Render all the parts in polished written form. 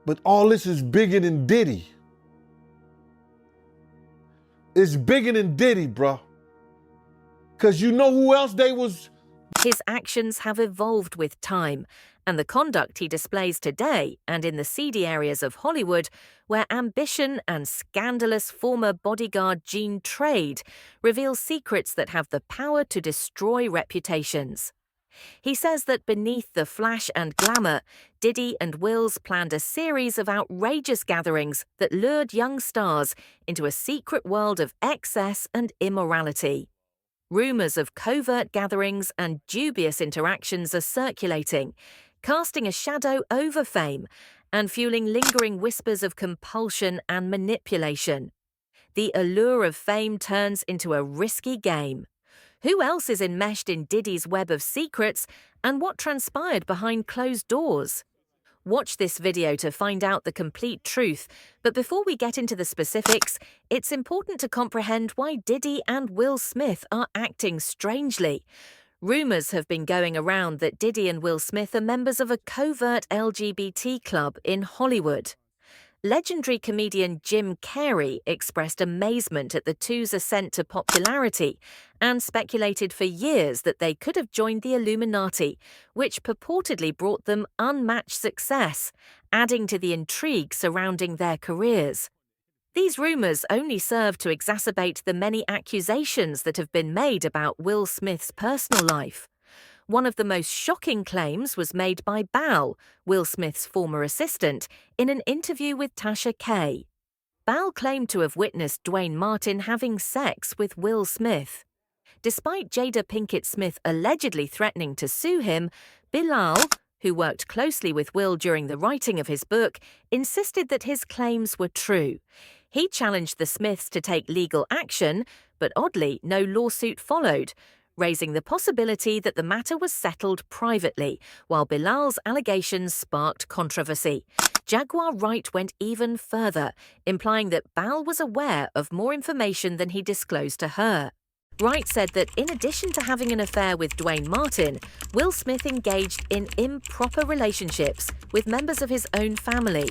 But all this is bigger than Diddy. It's bigger than Diddy, bruh. Because you know who else they was? His actions have evolved with time, and the conduct he displays today and in the seedy areas of Hollywood, where ambition and scandalous former bodyguard gene trade, reveal secrets that have the power to destroy reputations. He says that beneath the flash and glamour, Diddy and Wills planned a series of outrageous gatherings that lured young stars into a secret world of excess and immorality. Rumours of covert gatherings and dubious interactions are circulating, casting a shadow over fame and fueling lingering whispers of compulsion and manipulation. The allure of fame turns into a risky game. Who else is enmeshed in Diddy's web of secrets, and what transpired behind closed doors? Watch this video to find out the complete truth, but before we get into the specifics, it's important to comprehend why Diddy and Will Smith are acting strangely. Rumours have been going around that Diddy and Will Smith are members of a covert LGBT club in Hollywood. Legendary comedian Jim Carrey expressed amazement at the two's ascent to popularity and speculated for years that they could have joined the Illuminati, which purportedly brought them unmatched success, adding to the intrigue surrounding their careers. These rumours only serve to exacerbate the many accusations that have been made about Will Smith's personal life. One of the most shocking claims was made by Bal, Will Smith's former assistant, in an interview with Tasha K. Bal claimed to have witnessed Dwayne Martin having sex with Will Smith. Despite Jada Pinkett Smith allegedly threatening to sue him, Bilal, who worked closely with Will during the writing of his book, insisted that his claims were true. He challenged the Smiths to take legal action, but oddly, no lawsuit followed, raising the possibility that the matter was settled privately, while Bilal's allegations sparked controversy. Jaguar Wright went even further, implying that Bal was aware of more information than he disclosed to her. Wright said that in addition to having an affair with Dwayne Martin, Will Smith engaged in improper relationships with members of his own family.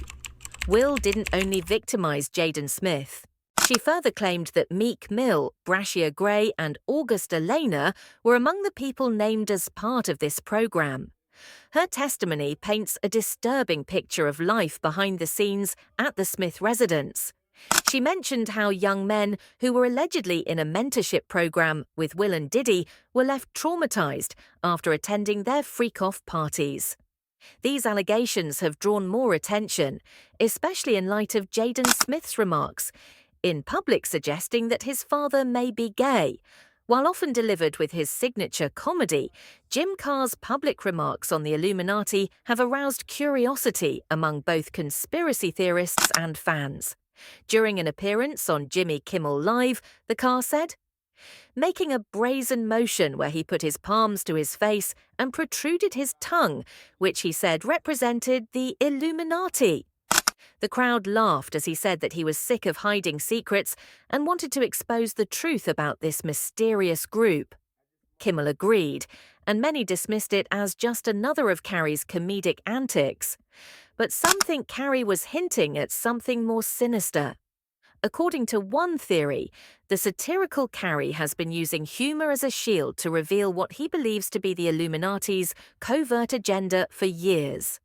Will didn't only victimize Jaden Smith. She further claimed that Meek Mill, Brashear Gray, and Augusta Lena were among the people named as part of this program. Her testimony paints a disturbing picture of life behind the scenes at the Smith residence. She mentioned how young men who were allegedly in a mentorship program with Will and Diddy were left traumatized after attending their freak-off parties. These allegations have drawn more attention, especially in light of Jaden Smith's remarks, in public suggesting that his father may be gay. While often delivered with his signature comedy, Jim Carr's public remarks on the Illuminati have aroused curiosity among both conspiracy theorists and fans. During an appearance on Jimmy Kimmel Live, the Carr said, making a brazen motion where he put his palms to his face and protruded his tongue, which he said represented the Illuminati. The crowd laughed as he said that he was sick of hiding secrets and wanted to expose the truth about this mysterious group. Kimmel agreed, and many dismissed it as just another of Carrey's comedic antics. But some think Carrey was hinting at something more sinister. According to one theory, the satirical Carrey has been using humor as a shield to reveal what he believes to be the Illuminati's covert agenda for years.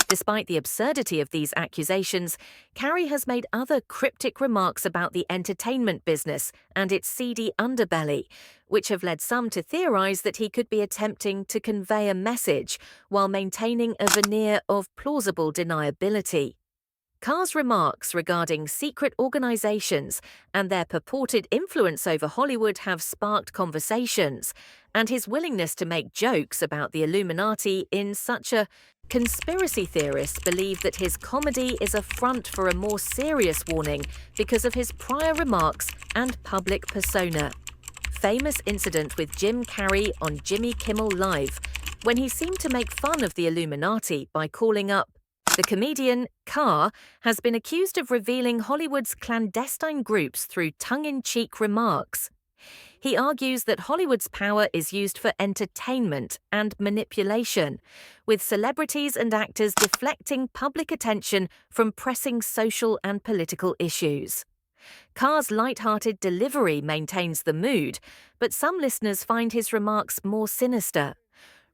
Despite the absurdity of these accusations, Carrey has made other cryptic remarks about the entertainment business and its seedy underbelly, which have led some to theorize that he could be attempting to convey a message while maintaining a veneer of plausible deniability. Carr's remarks regarding secret organizations and their purported influence over Hollywood have sparked conversations, and his willingness to make jokes about the Illuminati in such a conspiracy theorists believe that his comedy is a front for a more serious warning because of his prior remarks and public persona. Famous incident with Jim Carrey on Jimmy Kimmel Live, when he seemed to make fun of the Illuminati by calling up. The comedian, Carr, has been accused of revealing Hollywood's clandestine groups through tongue-in-cheek remarks. He argues that Hollywood's power is used for entertainment and manipulation, with celebrities and actors deflecting public attention from pressing social and political issues. Carr's light-hearted delivery maintains the mood, but some listeners find his remarks more sinister.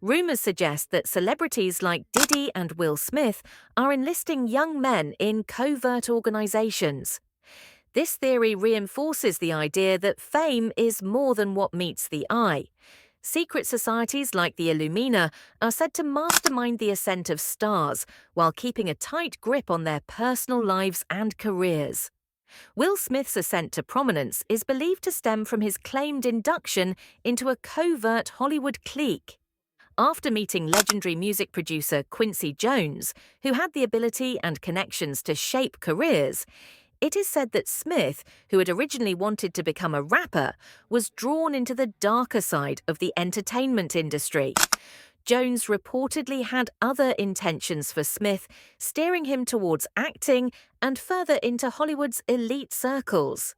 Rumors suggest that celebrities like Diddy and Will Smith are enlisting young men in covert organizations. This theory reinforces the idea that fame is more than what meets the eye. Secret societies like the Illumina are said to mastermind the ascent of stars while keeping a tight grip on their personal lives and careers. Will Smith's ascent to prominence is believed to stem from his claimed induction into a covert Hollywood clique. After meeting legendary music producer Quincy Jones, who had the ability and connections to shape careers, it is said that Smith, who had originally wanted to become a rapper, was drawn into the darker side of the entertainment industry. Jones reportedly had other intentions for Smith, steering him towards acting and further into Hollywood's elite circles.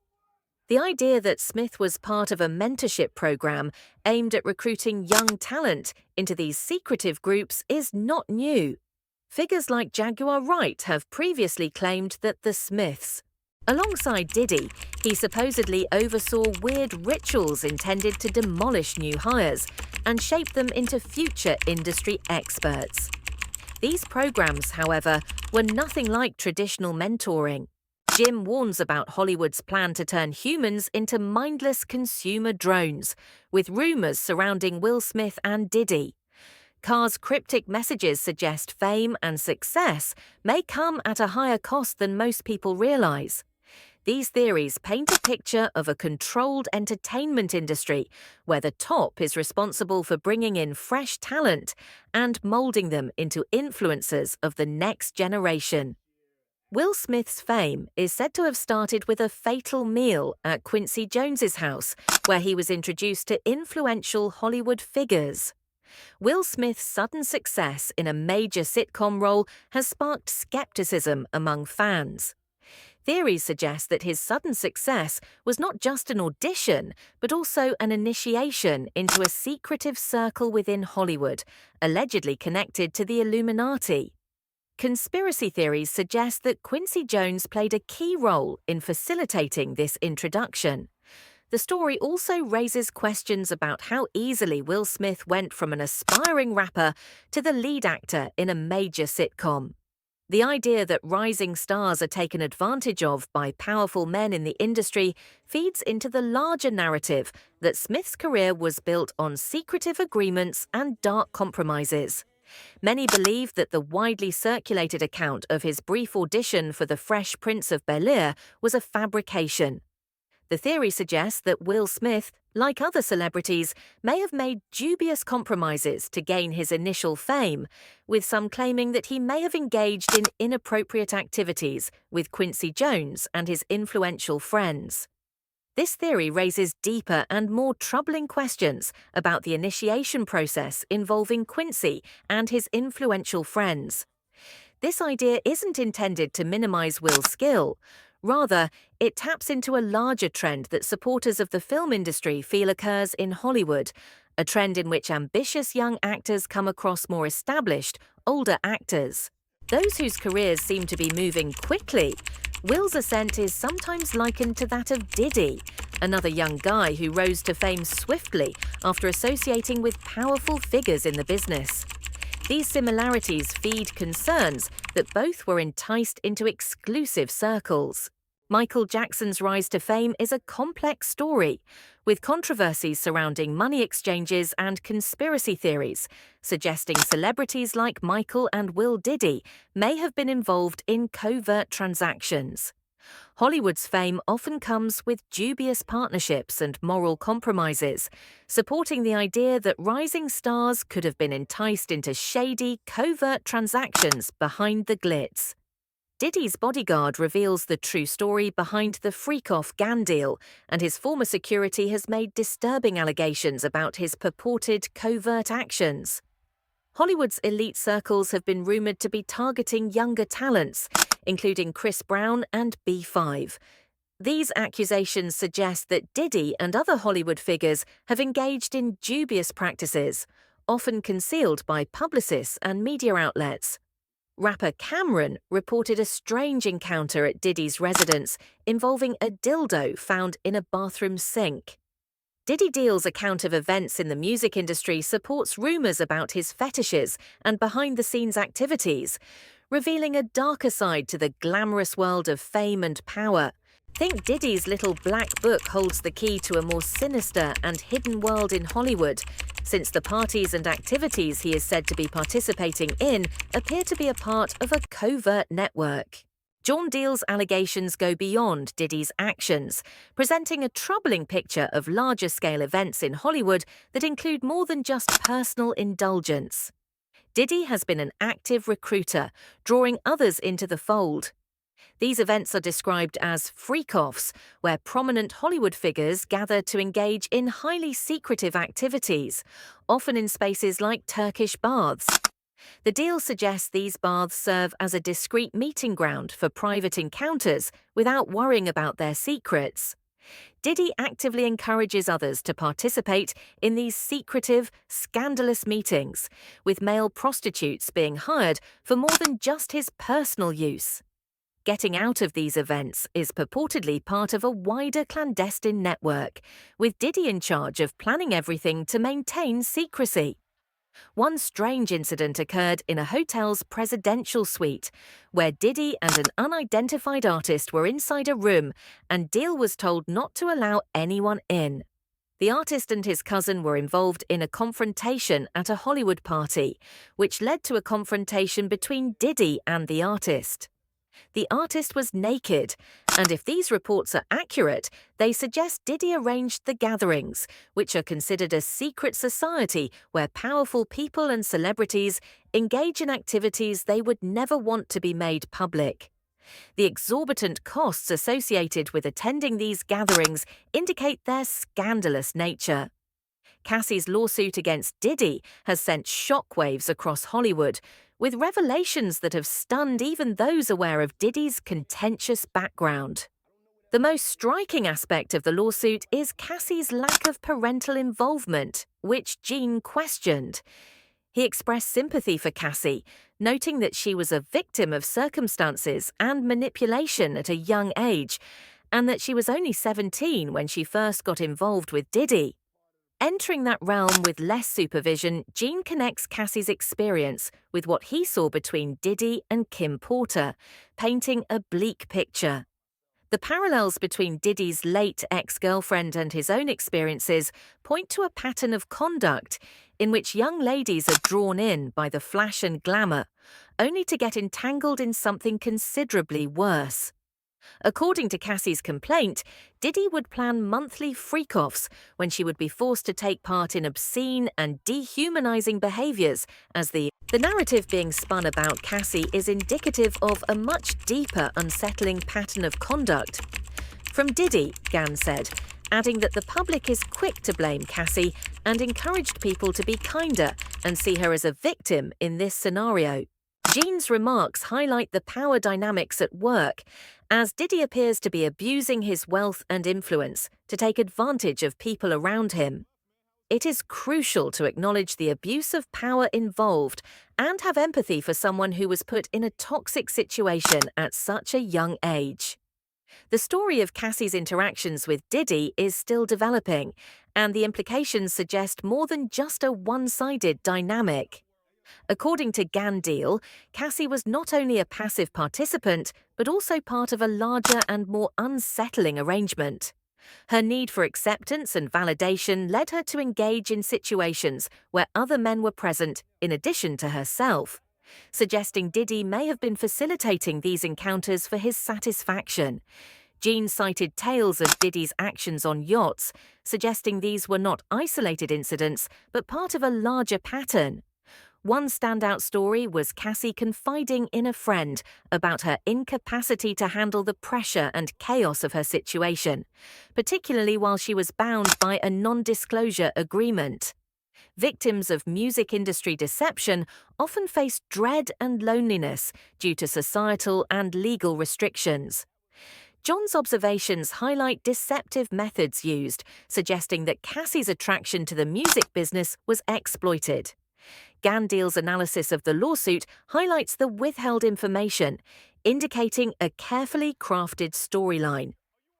The idea that Smith was part of a mentorship program aimed at recruiting young talent into these secretive groups is not new. Figures like Jaguar Wright have previously claimed that the Smiths, alongside Diddy, he supposedly oversaw weird rituals intended to demolish new hires and shape them into future industry experts. These programs, however, were nothing like traditional mentoring. Jim warns about Hollywood's plan to turn humans into mindless consumer drones, with rumors surrounding Will Smith and Diddy. Carr's cryptic messages suggest fame and success may come at a higher cost than most people realize. These theories paint a picture of a controlled entertainment industry where the top is responsible for bringing in fresh talent and molding them into influencers of the next generation. Will Smith's fame is said to have started with a fatal meal at Quincy Jones's house, where he was introduced to influential Hollywood figures. Will Smith's sudden success in a major sitcom role has sparked skepticism among fans. Theories suggest that his sudden success was not just an audition, but also an initiation into a secretive circle within Hollywood, allegedly connected to the Illuminati. Conspiracy theories suggest that Quincy Jones played a key role in facilitating this introduction. The story also raises questions about how easily Will Smith went from an aspiring rapper to the lead actor in a major sitcom. The idea that rising stars are taken advantage of by powerful men in the industry feeds into the larger narrative that Smith's career was built on secretive agreements and dark compromises. Many believe that the widely circulated account of his brief audition for The Fresh Prince of Bel-Air was a fabrication. The theory suggests that Will Smith, like other celebrities, may have made dubious compromises to gain his initial fame, with some claiming that he may have engaged in inappropriate activities with Quincy Jones and his influential friends. This theory raises deeper and more troubling questions about the initiation process involving Quincy and his influential friends. This idea isn't intended to minimize Will's skill. Rather, it taps into a larger trend that supporters of the film industry feel occurs in Hollywood, a trend in which ambitious young actors come across more established, older actors. Those whose careers seem to be moving quickly. Will's ascent is sometimes likened to that of Diddy, another young guy who rose to fame swiftly after associating with powerful figures in the business. These similarities feed concerns that both were enticed into exclusive circles. Michael Jackson's rise to fame is a complex story, with controversies surrounding money exchanges and conspiracy theories, suggesting celebrities like Michael and Will Diddy may have been involved in covert transactions. Hollywood's fame often comes with dubious partnerships and moral compromises, supporting the idea that rising stars could have been enticed into shady, covert transactions behind the glitz. Diddy's Bodyguard reveals the true story behind the freak-off gang deal, and his former security has made disturbing allegations about his purported covert actions. Hollywood's elite circles have been rumored to be targeting younger talents, including Chris Brown and B5. These accusations suggest that Diddy and other Hollywood figures have engaged in dubious practices, often concealed by publicists and media outlets. Rapper Cameron reported a strange encounter at Diddy's residence involving a dildo found in a bathroom sink. Diddy Deal's account of events in the music industry supports rumors about his fetishes and behind-the-scenes activities, revealing a darker side to the glamorous world of fame and power. Think Diddy's little black book holds the key to a more sinister and hidden world in Hollywood, since the parties and activities he is said to be participating in appear to be a part of a covert network. John Deal's allegations go beyond Diddy's actions, presenting a troubling picture of larger-scale events in Hollywood that include more than just personal indulgence. Diddy has been an active recruiter, drawing others into the fold. These events are described as freak-offs, where prominent Hollywood figures gather to engage in highly secretive activities, often in spaces like Turkish baths. The deal suggests these baths serve as a discreet meeting ground for private encounters without worrying about their secrets. Diddy actively encourages others to participate in these secretive, scandalous meetings, with male prostitutes being hired for more than just his personal use. Getting out of these events is purportedly part of a wider clandestine network, with Diddy in charge of planning everything to maintain secrecy. One strange incident occurred in a hotel's presidential suite, where Diddy and an unidentified artist were inside a room and Deal was told not to allow anyone in. The artist and his cousin were involved in a confrontation at a Hollywood party, which led to a confrontation between Diddy and the artist. The artist was naked, and if these reports are accurate, they suggest Diddy arranged the gatherings, which are considered a secret society where powerful people and celebrities engage in activities they would never want to be made public. The exorbitant costs associated with attending these gatherings indicate their scandalous nature. Cassie's lawsuit against Diddy has sent shockwaves across Hollywood, with revelations that have stunned even those aware of Diddy's contentious background. The most striking aspect of the lawsuit is Cassie's lack of parental involvement, which Gene questioned. He expressed sympathy for Cassie, noting that she was a victim of circumstances and manipulation at a young age, and that she was only 17 when she first got involved with Diddy. Entering that realm with less supervision, Gene connects Cassie's experience with what he saw between Diddy and Kim Porter, painting a bleak picture. The parallels between Diddy's late ex-girlfriend and his own experiences point to a pattern of conduct in which young ladies are drawn in by the flash and glamour, only to get entangled in something considerably worse. According to Cassie's complaint, Diddy would plan monthly freak-offs when she would be forced to take part in obscene and dehumanizing behaviors, as the narrative being spun about Cassie is indicative of a much deeper, unsettling pattern of conduct. From Diddy, Gann said, adding that the public is quick to blame Cassie and encouraged people to be kinder and see her as a victim in this scenario. Gene's remarks highlight the power dynamics at work, as Diddy appears to be abusing his wealth and influence to take advantage of people around him. It is crucial to acknowledge the abuse of power involved and have empathy for someone who was put in a toxic situation at such a young age. The story of Cassie's interactions with Diddy is still developing, and the implications suggest more than just a one-sided dynamic. According to Gann Deal, Cassie was not only a passive participant, but also part of a larger and more unsettling arrangement. Her need for acceptance and validation led her to engage in situations where other men were present in addition to herself, suggesting Diddy may have been facilitating these encounters for his satisfaction. Gene cited tales of Diddy's actions on yachts, suggesting these were not isolated incidents, but part of a larger pattern. One standout story was Cassie confiding in a friend about her incapacity to handle the pressure and chaos of her situation, particularly while she was bound by a non-disclosure agreement. Victims of music industry deception often face dread and loneliness due to societal and legal restrictions. John's observations highlight deceptive methods used, suggesting that Cassie's attraction to the music business was exploited. Gandil's analysis of the lawsuit highlights the withheld information, indicating a carefully crafted storyline.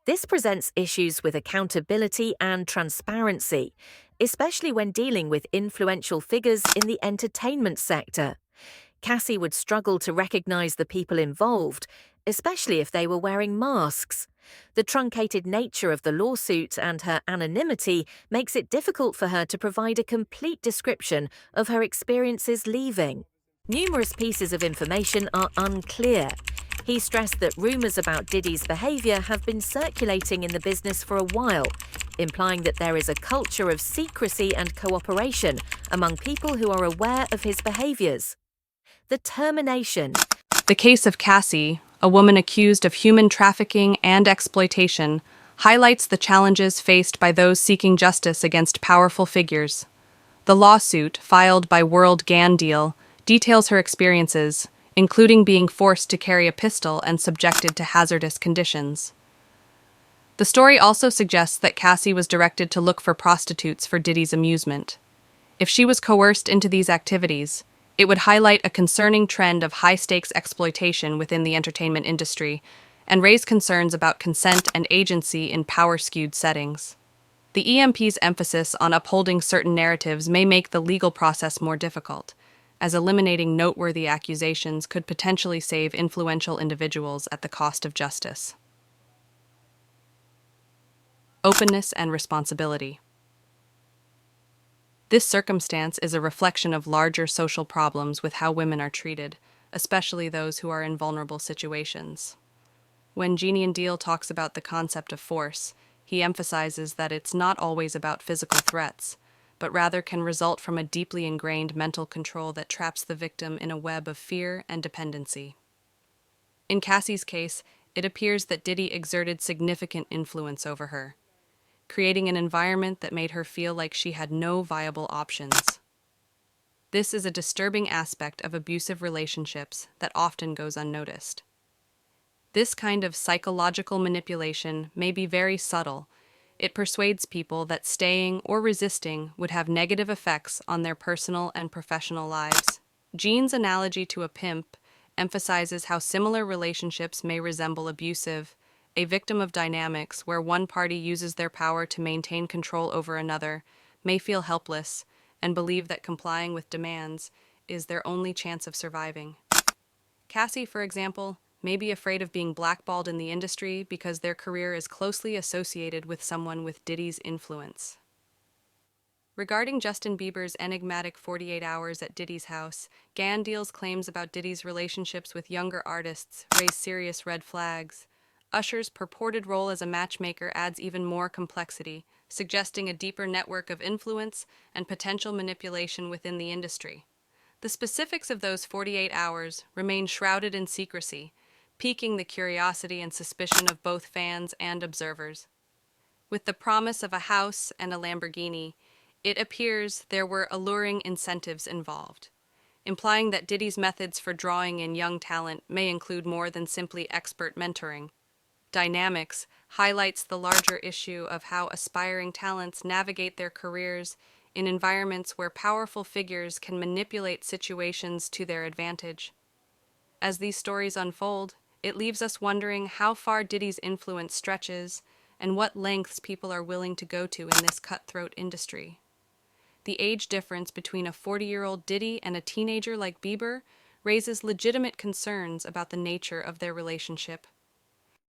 This presents issues with accountability and transparency, especially when dealing with influential figures in the entertainment sector. Cassie would struggle to recognize the people involved, especially if they were wearing masks. The truncated nature of the lawsuit and her anonymity makes it difficult for her to provide a complete description of her experiences leaving. Numerous pieces of information are unclear. He stressed that rumors about Diddy's behavior have been circulating in the business for a while, implying that there is a culture of secrecy and cooperation among people who are aware of his behaviors. The termination. The case of Cassie, a woman accused of human trafficking and exploitation, highlights the challenges faced by those seeking justice against powerful figures. The lawsuit, filed by World Gandil, details her experiences, including being forced to carry a pistol and subjected to hazardous conditions. The story also suggests that Cassie was directed to look for prostitutes for Diddy's amusement. If she was coerced into these activities, it would highlight a concerning trend of high-stakes exploitation within the entertainment industry and raise concerns about consent and agency in power-skewed settings. The EMP's emphasis on upholding certain narratives may make the legal process more difficult, as eliminating noteworthy accusations could potentially save influential individuals at the cost of justice. Openness and responsibility. This circumstance is a reflection of larger social problems with how women are treated, especially those who are in vulnerable situations. When Gandil talks about the concept of force, he emphasizes that it's not always about physical threats, but rather can result from a deeply ingrained mental control that traps the victim in a web of fear and dependency. In Cassie's case, it appears that Diddy exerted significant influence over her, creating an environment that made her feel like she had no viable options. This is a disturbing aspect of abusive relationships that often goes unnoticed. This kind of psychological manipulation may be very subtle. It persuades people that staying or resisting would have negative effects on their personal and professional lives. Jean's analogy to a pimp emphasizes how similar relationships may resemble abusive, a victim of dynamics where one party uses their power to maintain control over another, may feel helpless and believe that complying with demands is their only chance of surviving. Cassie, for example, may be afraid of being blackballed in the industry because their career is closely associated with someone with Diddy's influence. Regarding Justin Bieber's enigmatic 48 hours at Diddy's house, Gandil's claims about Diddy's relationships with younger artists raise serious red flags. Usher's purported role as a matchmaker adds even more complexity, suggesting a deeper network of influence and potential manipulation within the industry. The specifics of those 48 hours remain shrouded in secrecy, piquing the curiosity and suspicion of both fans and observers. With the promise of a house and a Lamborghini, it appears there were alluring incentives involved, implying that Diddy's methods for drawing in young talent may include more than simply expert mentoring. Dynamics highlights the larger issue of how aspiring talents navigate their careers in environments where powerful figures can manipulate situations to their advantage. As these stories unfold, it leaves us wondering how far Diddy's influence stretches and what lengths people are willing to go to in this cutthroat industry. The age difference between a 40-year-old Diddy and a teenager like Bieber raises legitimate concerns about the nature of their relationship.